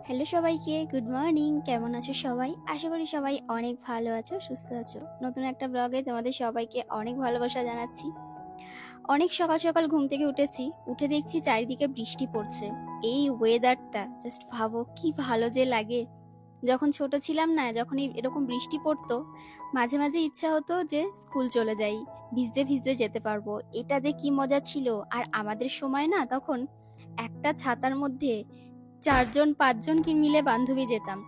Hello সবাইকে, good morning. কেমন আছো সবাই? আশা করি সবাই অনেক ভালো আছো, সুস্থ আছো। নতুন একটা ব্লগে তোমাদের সবাইকে অনেক ভালোবাসা জানাচ্ছি। অনেক সকাল সকাল ঘুম থেকে উঠেছি, উঠে দেখছি চারিদিকে বৃষ্টি পড়ছে। এই ওয়েদারটা জাস্ট ভাবো কি ভালো যে লাগে। যখন ছোট ছিলাম না, যখন এরকম বৃষ্টি পড়তো, মাঝে মাঝে ইচ্ছা হতো যে স্কুল চলে যাই, ভিজতে ভিজতে যেতে পারবো। এটা যে কি মজা ছিল। আর আমাদের সময় না তখন একটা ছাতার মধ্যে ৪ জন ৫ জন কি মিলে বান্ধবী যেতাম।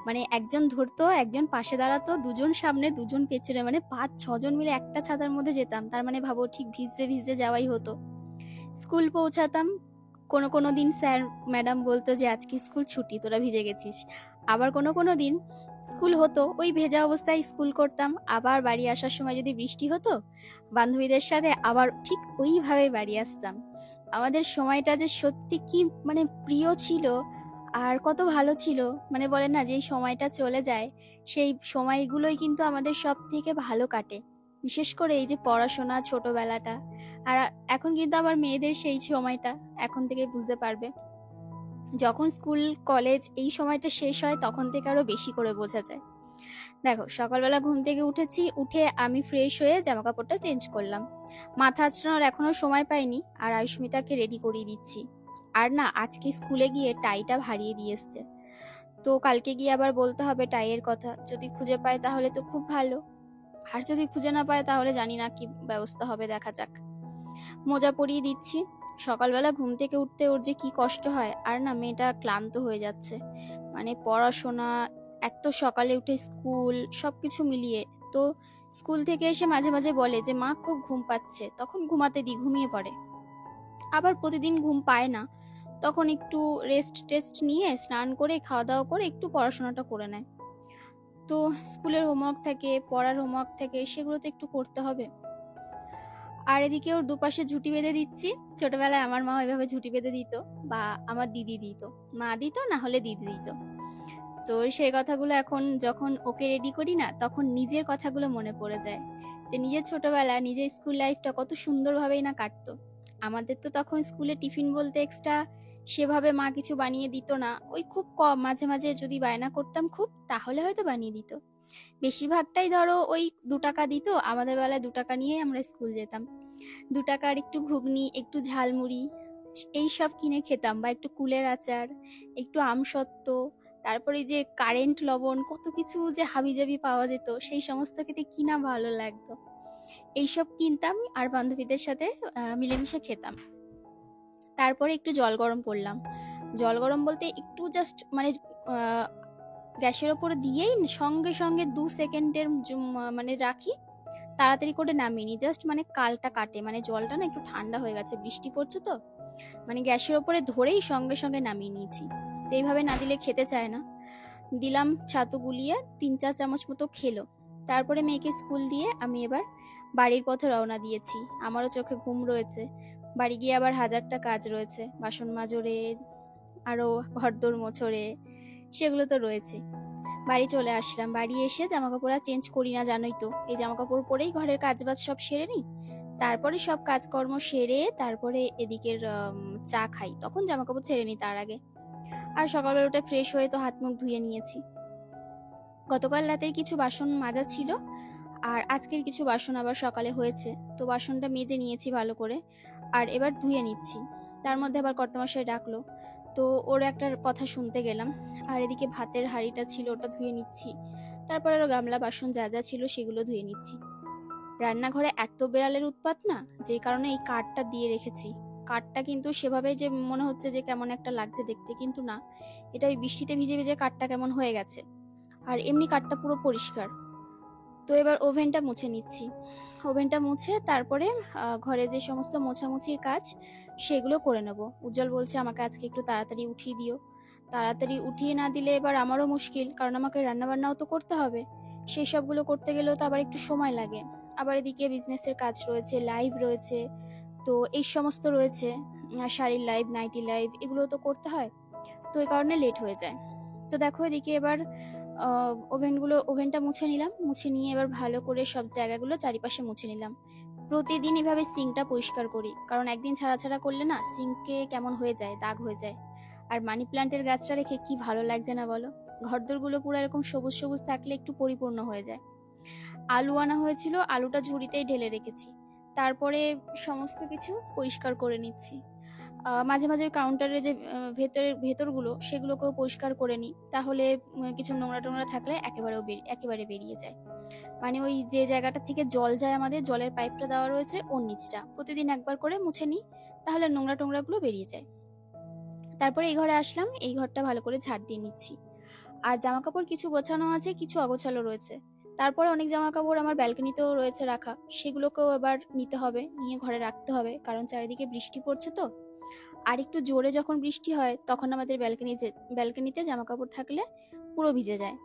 মানে একজন ধরতো, একজন পাশে দাঁড়াতো, দুজন সামনে দুজন পেছনে, মানে ৫-৬ জন মিলে একটা ছাতার মধ্যে যেতাম। তার মানে ভাবো ঠিক ভিজতে ভিজতে যাওয়াই হতো। স্কুল পৌঁছাতাম, কোনো কোনো দিন স্যার ম্যাডাম বলতো যে আজকে স্কুল ছুটি, তোরা ভিজে গেছিস। আবার কোনো কোনো দিন স্কুল হতো, ওই ভেজা অবস্থায় স্কুল করতাম। আবার বাড়ি আসার সময় যদি বৃষ্টি হতো, বান্ধবীদের সাথে আবার ঠিক ওইভাবে বাড়ি আসতাম। আমাদের সময়টা যে সত্যি কি মানে প্রিয় ছিল, আর কত ভালো ছিল। মানে বলে না, যেই সময়টা চলে যায় সেই সময়গুলোই কিন্তু আমাদের সব থেকে ভালো কাটে। বিশেষ করে এই যে পড়াশোনা, ছোটবেলাটা। আর এখন কিন্তু আবার মেয়েদের সেই সময়টা এখন থেকে বুঝতে পারবে। যখন স্কুল কলেজ এই সময়টা শেষ হয় তখন থেকে আরো বেশি করে বোঝা যায়। দেখো, সকালবেলা ঘুম থেকে উঠেছি, উঠে আমি ফ্রেশ হয়ে জামা কাপড়টা চেঞ্জ করলাম। মাথা আঁচড়ানোর এখনো সময় পাইনি, আর আয়ুষ্মিতাকে রেডি করিয়ে দিচ্ছি। আর না, আজকে স্কুলে গিয়ে টাইটা হারিয়ে দিয়ে এসছে। তো কালকে গিয়ে আবার বলতে হবে টাইয়ের কথা। যদি খুঁজে পায় তাহলে তো খুব ভালো, আর যদি খুঁজে না পায় তাহলে জানি না কি ব্যবস্থা হবে, দেখা যাক। মোজা পরিয়ে দিচ্ছি। সকালবেলা ঘুম থেকে উঠতে ওর যে কি কষ্ট হয়, আর না মেয়েটা ক্লান্ত হয়ে যাচ্ছে। মানে পড়াশোনা, এক তো সকালে উঠে স্কুল, সবকিছু মিলিয়ে। তো স্কুল থেকে এসে মাঝে মাঝে বলে যে মা খুব ঘুম পাচ্ছে, তখন ঘুমাতে দিই, ঘুমিয়ে পড়ে। আবার প্রতিদিন ঘুম পায় না, তখন একটু রেস্ট টেস্ট নিয়ে স্নান করে খাওয়া দাওয়া করে একটু পড়াশোনাটা করে নেয়। তো স্কুলের হোমওয়ার্ক থাকে, পড়ার হোমওয়ার্ক থাকে, সেগুলো তো একটু করতে হবে। আর এদিকে ওর দুপাশে ঝুঁটি বেঁধে দিচ্ছি। ছোটবেলায় আমার মা ওইভাবে ঝুঁটি বেঁধে দিত, বা আমার দিদি দিত। মা দিত, না হলে দিদি দিত। তো সেই কথাগুলো এখন যখন ওকে রেডি করি না, তখন নিজের কথাগুলো মনে পড়ে যায়, যে নিজের ছোটবেলা, নিজের স্কুল লাইফটা কত সুন্দরভাবেই না কাটতো। আমাদের তো তখন স্কুলে টিফিন বলতে এক্সট্রা সেভাবে মা কিছু বানিয়ে দিত না। ওই খুব কম, মাঝে মাঝে যদি বায়না করতাম খুব, তাহলে হয়তো বানিয়ে দিত। বেশিরভাগটাই ধরো ওই 2 টাকা দিত, আমাদের বেলায় 2 টাকা নিয়ে আমরা স্কুল যেতাম। 2 টাকার একটু ঘুগনি, একটু ঝালমুড়ি, এইসব কিনে খেতাম, বা একটু কুলের আচার, একটু আমসত্ত্ব, তারপরে যে কারেন্ট লবণ, কত কিছু যে হাবিজাবি পাওয়া যেত, সেই সমস্ত খেতে কি না ভালো লাগতো। এইসব কিনতাম আর বান্ধবীদের সাথে মিলেমিশে খেতাম। তারপরে একটু জল গরম করলাম। জল গরম বলতে একটু জাস্ট মানে আহ, গ্যাসের ওপর দিয়েই সঙ্গে সঙ্গে 2 সেকেন্ডের মানে রাখি, তাড়াতাড়ি করে নামিয়ে নি। জাস্ট মানে কালটা কাটে, মানে জলটা না একটু ঠান্ডা হয়ে গেছে, বৃষ্টি পড়ছে তো, মানে গ্যাসের ওপরে ধরেই সঙ্গে সঙ্গে নামিয়ে নিয়েছি। তো এইভাবে না দিলে খেতে চায় না। দিলাম ছাতু গুলিয়ে, 3-4 চামচ মতো খেলো। তারপরে মেয়েকে স্কুল দিয়ে আমি এবার বাড়ির পথে রওনা দিয়েছি। আমারও চোখে ঘুম রয়েছে, বাড়ি গিয়ে আবার হাজারটা কাজ রয়েছে, বাসন মাজরে, আরো ঘরদোর মোছরে, সেগুলো তো রয়েছে। বাড়ি চলে আসলাম, বাড়ি এসে জামা কাপড় আর চেঞ্জ করি না, জানোই তো। এই জামা কাপড় পরেই ঘরের কাজ বাজ সব সেরে নিই। তারপরে সব কাজকর্ম সেরে তারপরে এদিকের চা খাই, তখন জামা কাপড় ছেড়ে নিই তার আগে। আর সকালবেলা উঠে ফ্রেশ হয়ে তো হাত মুখ ধুয়ে নিয়েছি। গতকাল রাতের কিছু বাসন মাজা ছিল, আর আজকের কিছু বাসন আবার সকালে হয়েছে, তো বাসনটা মেজে নিয়েছি ভালো করে। আর এবার ধুয়ে নিচ্ছি। তার মধ্যে আবার কর্তামশাই ডাকলো, তো ওর একটা কথা শুনতে গেলাম। আর এদিকে ভাতের হাঁড়িটা ছিল, ওটা ধুয়ে নিচ্ছি। তারপর আরো গামলা বাসন যা যা ছিল সেগুলো ধুয়ে নিচ্ছি। রান্নাঘরে এত বেড়ালের উৎপাত না, যে কারণে এই কাঠটা দিয়ে রেখেছি। কাঠটা কিন্তু সেভাবে যে মনে হচ্ছে যে কেমন একটা লাগছে দেখতে, কিন্তু না, এটা ওই বৃষ্টিতে ভিজে ভিজে কাঠটা কেমন হয়ে গেছে। আর এমনি কাঠটা পুরো পরিষ্কার। তো এবার ওভেনটা মুছে নিচ্ছি। ওভেনটা মুছে তারপরে ঘরে যে সমস্ত মোছামুছির কাজ সেগুলো করে নেব। উজ্জ্বল বলছে আমাকে আজকে একটু তাড়াতাড়ি উঠিয়ে দিও। তাড়াতাড়ি উঠিয়ে না দিলে এবার আমারও মুশকিল, কারণ আমাকে রান্নাবান্নাও তো করতে হবে। সেই সবগুলো করতে গেলেও তো আবার একটু সময় লাগে। আবার এদিকে বিজনেসের কাজ রয়েছে, লাইভ রয়েছে, তো এই সমস্ত রয়েছে, শাড়ির লাইভ, নাইটি লাইভ, এগুলো তো করতে হয়। তো এই কারণে লেট হয়ে যায়। তো দেখো এদিকে এবার ওভেনটা মুছে নিলাম। মুছে নিয়ে এবার ভালো করে সব জায়গাগুলো চারিপাশে মুছে নিলাম। প্রতিদিন এভাবে সিঙ্কটা পরিষ্কার করি, কারণ একদিন ছাড়া ছাড়া করলে না সিঙ্কে কেমন হয়ে যায়, দাগ হয়ে যায়। আর মানি প্ল্যান্টের গাছটা রেখে কি ভালো লাগছে না বলো? ঘরদোরগুলো পুরো এরকম সবুজ সবুজ থাকলে একটু পরিপূর্ণ হয়ে যায়। আলু আনা হয়েছিল, আলুটা ঝুড়িতেই ঢেলে রেখেছি। তারপরে সমস্ত কিছু পরিষ্কার করে নিচ্ছি। মাঝে মাঝে কাউন্টারে যে ভেতরগুলো সেগুলোকেও পরিষ্কার করে নিই, তাহলে কিছু নোংরা টোংরা থাকলে একেবারে বেরিয়ে যায়। মানে ওই যে জায়গাটা থেকে জল যায়, আমাদের জলের পাইপটা দেওয়া রয়েছে ওর নিচটা প্রতিদিন একবার করে মুছে নিই, তাহলে নোংরা টোংরাগুলো বেরিয়ে যায়। তারপরে এই ঘরে আসলাম, এই ঘরটা ভালো করে ঝাড় দিয়ে নিচ্ছি। আর জামা কাপড় কিছু গোছানো আছে, কিছু অগোছালো রয়েছে। তারপরে অনেক জামা কাপড় আমার ব্যালকনিতেও রয়েছে রাখা, সেগুলোকেও এবার নিতে হবে, নিয়ে ঘরে রাখতে হবে, কারণ চারিদিকে বৃষ্টি পড়ছে তো। আর একটু জোরে যখন বৃষ্টি হয় তখন আমাদের ব্যালকনিতে জামা কাপড় থাকলে পুরো ভিজে যায়।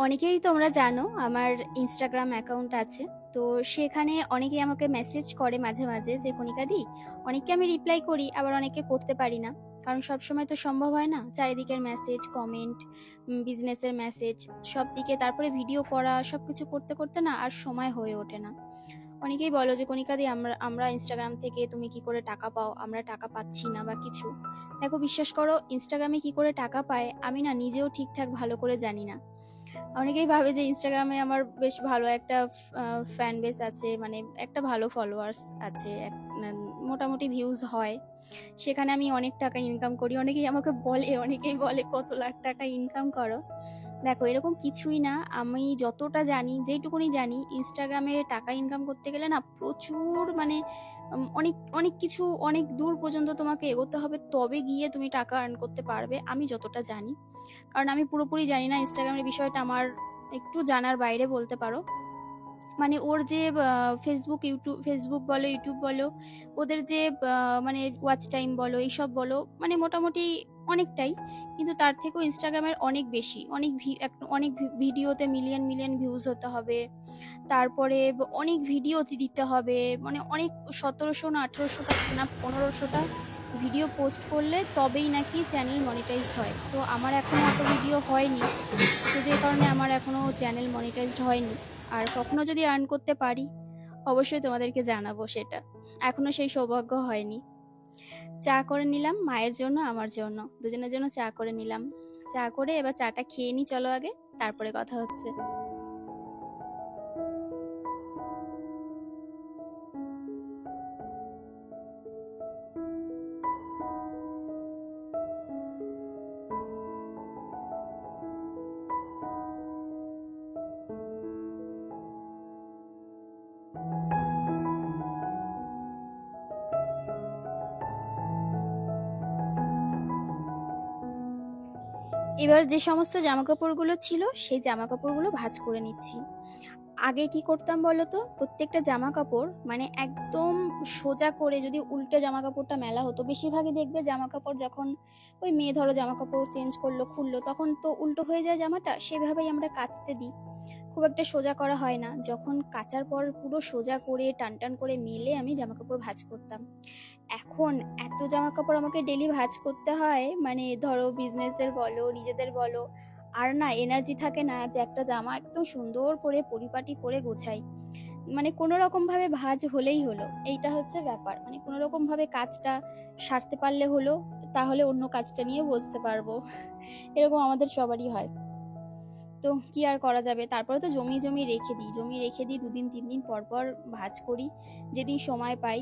অনেকেই তোমরা জানো আমার ইনস্টাগ্রাম অ্যাকাউন্ট আছে, তো সেখানে অনেকেই আমাকে মেসেজ করে মাঝে মাঝে যে কণিকাদি। অনেককে আমি রিপ্লাই করি, আবার অনেকে করতে পারি না, কারণ সবসময় তো সম্ভব হয় না। চারিদিকের মেসেজ, কমেন্ট, বিজনেসের মেসেজ, সব দিকে, তারপরে ভিডিও করা, সবকিছু করতে করতে না আর সময় হয়ে ওঠে না। অনেকেই বলো যে কণিকাদি আমরা ইনস্টাগ্রাম থেকে তুমি কি করে টাকা পাও, আমরা টাকা পাচ্ছি না বা কিছু। দেখো, বিশ্বাস করো, ইনস্টাগ্রামে কি করে টাকা পায় আমি না নিজেও ঠিকঠাক ভালো করে জানি না। অনেকেই ভাবে যে ইনস্টাগ্রামে আমার বেশ ভালো একটা ফ্যান বেস আছে, মানে একটা ভালো ফলোয়ার্স আছে, মোটামুটি ভিউজ হয়, সেখানে আমি অনেক টাকা ইনকাম করি। অনেকেই বলে কত লাখ টাকা ইনকাম করো। দেখো, এরকম কিছুই না। আমি যতটা জানি, যেটুকুনি জানি, ইনস্টাগ্রামে টাকা ইনকাম করতে গেলে না প্রচুর, মানে অনেক অনেক কিছু, অনেক দূর পর্যন্ত তোমাকে এগোতে হবে, তবে গিয়ে তুমি টাকা আর্ন করতে পারবে, আমি যতটা জানি। কারণ আমি পুরোপুরি জানি না, ইনস্টাগ্রামের বিষয়টা আমার একটু জানার বাইরে বলতে পারো। মানে ওর যে ফেসবুক বলো, ইউটিউব বলো, ওদের যে মানে ওয়াচ টাইম বলো, এইসব বলো, মানে মোটামুটি অনেকটাই, কিন্তু তার থেকেও ইনস্টাগ্রামের অনেক বেশি, অনেক ভিডিওতে মিলিয়ন মিলিয়ন ভিউজ হতে হবে। তারপরে অনেক ভিডিও দিতে হবে, মানে অনেক 1700 না 1800টা না 1500টা ভিডিও পোস্ট করলে তবেই নাকি চ্যানেল মনিটাইজড হয়। তো আমার এখনো অত ভিডিও হয়নি, তো যে কারণে আমার এখনো চ্যানেল মনিটাইজড হয়নি। আর কখনো যদি আর্ন করতে পারি অবশ্যই তোমাদেরকে জানাবো সেটা। এখনো সেই সৌভাগ্য হয়নি। চা করে নিলাম মায়ের জন্য, আমার জন্য, দুজনের জন্য চা করে নিলাম। চা করে এবার চাটা খেয়ে নি, চলো আগে, তারপরে কথা হচ্ছে। এবার যে সমস্ত জামা কাপড়গুলো ছিল সেই জামা কাপড়গুলো ভাঁজ করে নিচ্ছি। আগে কি করতাম বলতো, প্রত্যেকটা জামা কাপড় মানে একদম সোজা করে, যদি উল্টে জামা কাপড়টা মেলা হতো, বেশিরভাগই দেখবে জামা কাপড় যখন ওই মেয়ে ধরো জামা কাপড় চেঞ্জ করলো, খুললো, তখন তো উল্টো হয়ে যায় জামাটা, সেভাবেই আমরা কাচতে দিই, খুব একটা সোজা করা হয় না। যখন কাচার পর পুরো সোজা করে টান টান করে মেলে আমি জামা কাপড় ভাঁজ করতাম। এখন এত জামা কাপড় আমাকে ডেলি ভাঁজ করতে হয়, মানে ধরো বিজনেসের বলো, নিজেদের বলো, আর না এনার্জি থাকে না যে একটা জামা একদম সুন্দর করে পরিপাটি করে গোছাই। মানে কোনো রকম ভাবে ভাঁজ হলেই হলো, এইটা হচ্ছে ব্যাপার। মানে কোনো রকম ভাবে কাজটা সারতে পারলে হলো, তাহলে অন্য কাজটা নিয়ে বসতে পারবো। এরকম আমাদের সবারই হয়। তো কি আর করা যাবে, তারপরে তো জমিয়ে রেখে দিই 2 দিন 3 দিন পর পর ভাঁজ করি যেদিন সময় পাই।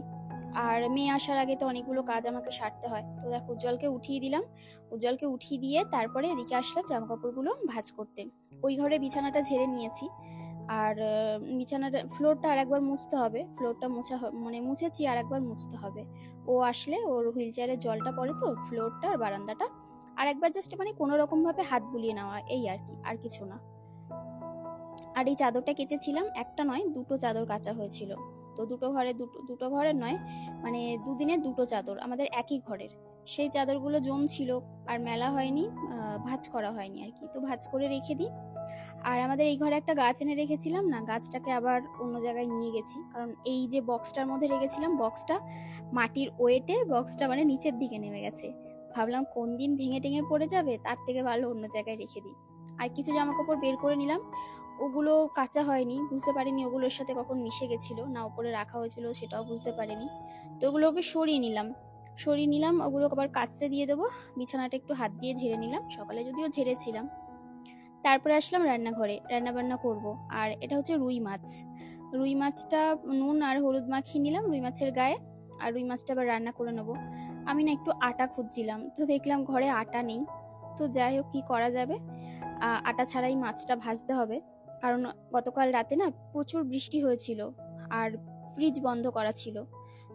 আর মেয়ে আসার আগে তো অনেকগুলো কাজ আমাকে সারতে হয়। তো দেখো উজ্জ্বলকে উঠিয়ে দিলাম, উজ্জ্বলকে উঠিয়ে দিয়ে তারপরে এদিকে আসলাম জামা কাপড়গুলো ভাঁজ করতে। ওই ঘরে বিছানাটা ঝেড়ে নিয়েছি, আর বিছানাটা ফ্লোরটা আর একবার মুছতে হবে, ফ্লোরটা মানে মুছেছি আর একবার মুছতে হবে। ও আসলে ওর হুইল চেয়ারে জলটা পড়ে তো ফ্লোরটা আর বারান্দাটা আর একবার জাস্ট মানে কোনো রকম ভাবে হাত বুলিয়ে নেওয়া, এই আর কি, আর কিছু না। আর এই চাদরটা কেচেছিলাম, একটা নয় 2টো চাদর কাচা হয়েছিল। তো দুটো ঘরের নয়, মানে 2 দিনে 2টো চাদর আমাদের একই ঘরের। সেই চাদরগুলো জমছিল আর মেলা হয়নি, ভাঁজ করা হয়নি আর কি, তো ভাঁজ করে রেখে দিই। আর আমাদের এই ঘরে একটা গাছ এনে রেখেছিলাম না, গাছটাকে আবার অন্য জায়গায় নিয়ে গেছি, কারণ এই যে বক্সটার মধ্যে রেখেছিলাম বক্সটা মাটির ওয়েটে বক্সটা মানে নিচের দিকে নেমে গেছে। ভাবলাম কোন দিন ভেঙে টেঙে পড়ে যাবে, তার থেকে ভালো অন্য জায়গায় রেখে দিই। আর কিছু জামা কাপড় বের করে নিলাম, ওগুলো কাঁচা হয়নি, বুঝতে পারিনি ওগুলোর সাথে কখন মিশে গেছিল না উপরে রাখা হয়েছিল সেটাও বুঝতে পারিনি। তো ওগুলোকে সরিয়ে নিলাম, ওগুলো আবার কাচতে দিয়ে দেবো। বিছানাটা একটু হাত দিয়ে ঝেড়ে নিলাম, সকালে যদিও ঝেড়েছিলাম। তারপরে আসলাম রান্নাঘরে, রান্না বান্না করব। আর এটা হচ্ছে রুই মাছটা নুন আর হলুদ মাখিয়ে নিলাম রুই মাছের গায়ে, আর রুই মাছটা আবার রান্না করে নেবো। আমি না একটু আটা খুঁজছিলাম, তো দেখলাম ঘরে আটা নেই। তো যাই হোক, কি করা যাবে, আটা ছাড়াই মাছটা ভাজতে হবে, কারণ গতকাল রাতে না প্রচুর বৃষ্টি হয়েছিল আর ফ্রিজ বন্ধ করা ছিল।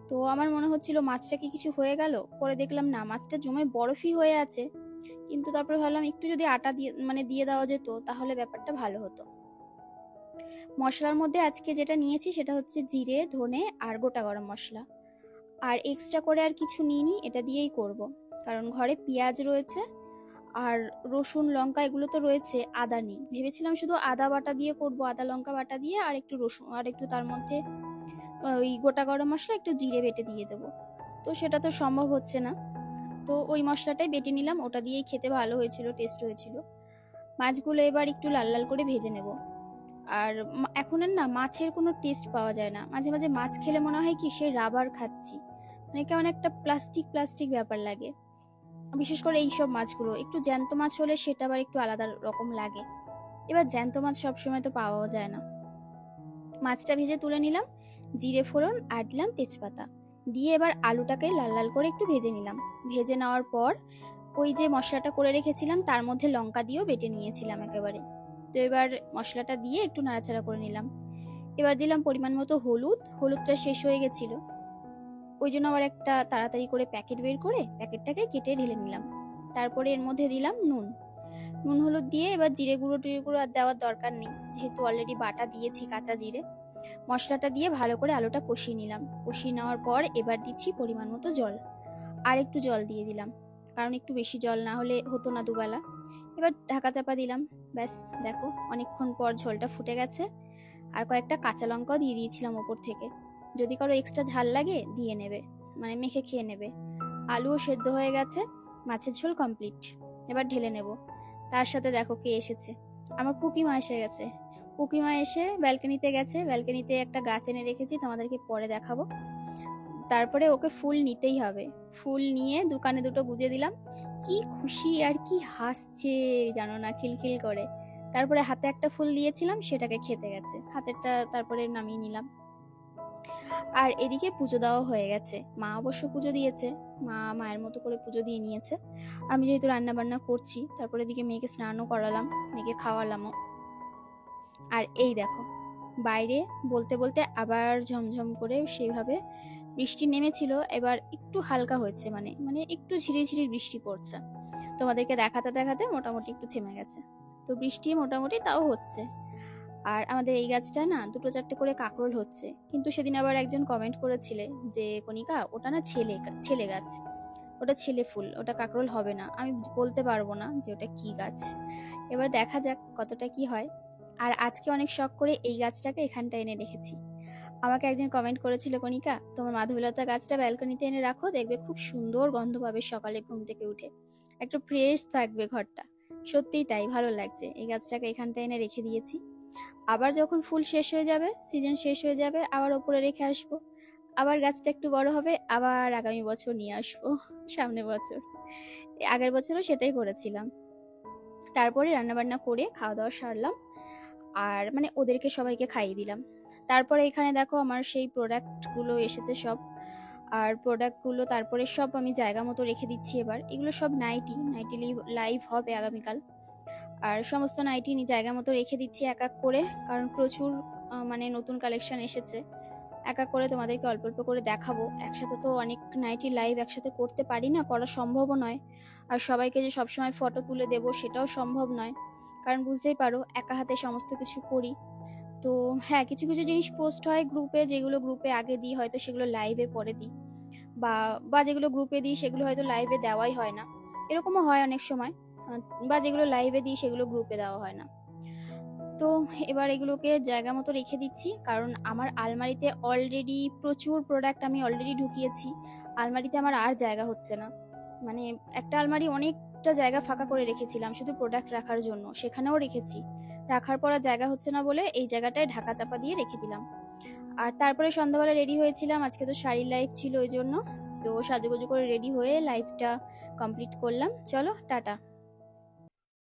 তো আমার মনে হচ্ছিল মাছটা কি কিছু হয়ে গেল, পরে দেখলাম না, মাছটা জমে বরফই হয়ে আছে। কিন্তু তারপরে ভাবলাম একটু যদি আটা দিয়ে দেওয়া যেত তাহলে ব্যাপারটা ভালো হতো। মশলার মধ্যে আজকে যেটা নিয়েছি সেটা হচ্ছে জিরে, ধনে আর গোটা গরম মশলা। আর এক্সট্রা করে আর কিছু নিইনি, এটা দিয়েই করব, কারণ ঘরে পেঁয়াজ রয়েছে আর রসুন লঙ্কা এগুলো তো রয়েছে, আদা নেই। ভেবেছিলাম শুধু আদা বাটা দিয়ে করব, আদা লঙ্কা বাটা দিয়ে, আর একটু রসুন আর একটু তার মধ্যে ওই গোটা গরম মশলা একটু জিরে বেটে দিয়ে দেবো। তো সেটা তো সম্ভব হচ্ছে না, তো ওই মশলাটাই বেটে নিলাম, ওটা দিয়েই খেতে ভালো হয়েছিল, টেস্ট হয়েছিল। মাছগুলো এবার একটু লাল লাল করে ভেজে নেব। আর এখন আর না মাছের কোনো টেস্ট পাওয়া যায় না, মাঝে মাঝে মাছ খেলে মনে হয় কি সে রাবার খাচ্ছি, মানে কেমন একটা প্লাস্টিক ব্যাপার লাগে। বিশেষ করে এইসব মাছগুলো, একটু জ্যান্ত মাছ হলে সেটা আবার একটু আলাদা রকম লাগে। এবার জ্যান্ত মাছ সবসময় তো পাওয়াও যায় না। মাছটা ভেজে তুলে নিলাম, জিরে ফোড়ন আর দিলাম তেজপাতা দিয়ে এবার আলুটাকে লাল লাল করে একটু ভেজে নিলাম। ভেজে নেওয়ার পর ওই যে মশলাটা করে রেখেছিলাম তার মধ্যে লঙ্কা দিয়েও বেটে নিয়েছিলাম একেবারে। তো এবার মশলাটা দিয়ে একটু নাড়াচাড়া করে নিলাম। এবার দিলাম পরিমাণ মতো হলুদটা শেষ হয়ে গেছিল, ওই জন্য আবার একটা তাড়াতাড়ি করে প্যাকেট বের করে প্যাকেটটাকে কেটে ঢেলে নিলাম। তারপরে এর মধ্যে দিলাম নুন হলুদ দিয়ে এবার জিরে গুঁড়ো আর দেওয়ার দরকার নেই, যেহেতু অলরেডি বাটা দিয়েছি কাঁচা জিরে। মশলাটা দিয়ে ভালো করে আলুটা কষিয়ে নিলাম। কষিয়ে নেওয়ার পর এবার দিচ্ছি পরিমাণ মতো জল, আর একটু জল দিয়ে দিলাম, কারণ একটু বেশি জল না হলে হতো না দুবেলা। এবার ঢাকা চাপা দিলাম, ব্যাস দেখো অনেকক্ষণ পর ঝোলটা ফুটে গেছে। আর কয়েকটা কাঁচা লঙ্কাও দিয়ে দিয়েছিলাম ওপর থেকে, যদি কারো এক্সট্রা ঝাল লাগে দিয়ে নেবে, মানে মেখে খেয়ে নেবে। আলুও সেদ্ধ হয়ে গেছে, মাছের ঝোল কমপ্লিট। এবার ঢেলে নেব। তার সাথে দেখো কে এসেছে, আমার পুকিমা এসে গেছে। পুকিমা এসে ব্যালকনিতে গেছে, ব্যালকনিতে একটা গাছ এনে রেখেছি, তোমাদেরকে পরে দেখাবো। তারপরে ওকে ফুল নিতেই হবে, ফুল নিয়ে দোকানে দুটো গুজে দিলাম। কি খুশি আর কি হাসছে জানো না, খিলখিল করে। তারপরে হাতে একটা ফুল দিয়েছিলাম, সেটাকে খেতে গেছে, হাতেরটা তারপরে নামিয়ে নিলাম। আর এদিকে পুজো দেওয়া হয়ে গেছে, মা অবশ্য পুজো দিয়েছে, মায়ের মতো করে পুজো দিয়ে নিয়েছে। আমি যেহেতু রান্না বান্না করছি, তারপরে এদিকে মেয়েকে স্নানও করালাম, মেয়েকে খাওয়ালামও। আর এই দেখো বাইরে বলতে বলতে আবার ঝমঝম করে সেইভাবে বৃষ্টি নেমেছিল, এবার একটু হালকা হয়েছে, মানে মানে একটু ঝিরিঝিরি বৃষ্টি পড়ছে। তোমাদেরকে দেখাতে দেখাতে মোটামুটি একটু থেমে গেছে। তো বৃষ্টি মোটামুটি তাও হচ্ছে। আর আমাদের এই গাছটা না 2-4টে করে কাঁকরোল হচ্ছে, কিন্তু সেদিন আবার একজন কমেন্ট করেছিলে যে কণিকা ওটা না ছেলে গাছ, ওটা ছেলে ফুল, ওটা কাঁকরোল হবে না। আমি বলতে পারবো না যে ওটা কি গাছ, এবার দেখা যাক কতটা কি হয়। আর আজকে অনেক শখ করে এই গাছটাকে এখানটা এনে রেখেছি। আমাকে একজন কমেন্ট করেছিল কণিকা তোমার মাধবীলতা গাছটা ব্যালকনিতে এনে রাখো, দেখবে খুব সুন্দর গন্ধ পাবে সকালে ঘুম থেকে উঠে, একটু ফ্রেশ থাকবে ঘরটা। সত্যিই তাই, ভালো লাগছে। এই গাছটাকে এখানটা এনে রেখে দিয়েছি, আবার যখন ফুল শেষ হয়ে যাবে, সিজন শেষ হয়ে যাবে, আবার ওপরে রেখে আসবো। আবার গাছটা একটু বড় হবে, আবার আগামী বছর নিয়ে আসবো, সামনে বছর। আগের বছরও সেটাই করেছিলাম। তারপরে রান্নাবান্না করে খাওয়া দাওয়া সারলাম, আর মানে ওদেরকে সবাইকে খাইয়ে দিলাম। তারপরে এখানে দেখো আমার সেই প্রোডাক্টগুলো এসেছে সব, আর প্রোডাক্টগুলো তারপরে সব আমি জায়গা মতো রেখে দিচ্ছি। এবার এগুলো সব নাইটি নাইটি লাইভ হবে আগামীকাল, আর সমস্ত নাইটি জায়গা মতো রেখে দিচ্ছি এক এক করে, কারণ প্রচুর মানে নতুন কালেকশন এসেছে। এক এক করে তোমাদেরকে অল্প অল্প করে দেখাবো। একসাথে তো অনেক নাইটি লাইভ একসাথে করতে পারি না, করা সম্ভবও নয়। আর সবাইকে যে সবসময় ফটো তুলে দেবো সেটাও সম্ভব নয়, কারণ বুঝতেই পারো একা হাতে সমস্ত কিছু করি। তো হ্যাঁ, কিছু কিছু জিনিস পোস্ট হয় গ্রুপে, যেগুলো গ্রুপে আগে দিই হয়তো সেগুলো লাইভে পরে দিই, বা বা যেগুলো গ্রুপে দিই সেগুলো হয়তো লাইভে দেওয়াই হয় না, এরকমও হয় অনেক সময়। বা যেগুলো লাইভে দিই সেগুলো গ্রুপে দেওয়া হয় না। তো এবার এগুলোকে জায়গা মতো রেখে দিচ্ছি, কারণ আমার আলমারিতে অলরেডি প্রচুর প্রোডাক্ট আমি অলরেডি ঢুকিয়েছি। আলমারিতে আমার আর জায়গা হচ্ছে না, মানে একটা আলমারি অনেকটা জায়গা ফাঁকা করে রেখেছিলাম শুধু প্রোডাক্ট রাখার জন্য, সেখানেও রেখেছি, রাখার পর আর জায়গা হচ্ছে না বলে এই জায়গাটায় ঢাকা চাপা দিয়ে রেখে দিলাম। আর তারপরে সন্ধ্যাবেলা রেডি হয়েছিলাম, আজকে তো শাড়ির লাইভ ছিল ওই জন্য। তো সাজুগুজু করে রেডি হয়ে লাইভটা কমপ্লিট করলাম। চলো টাটা।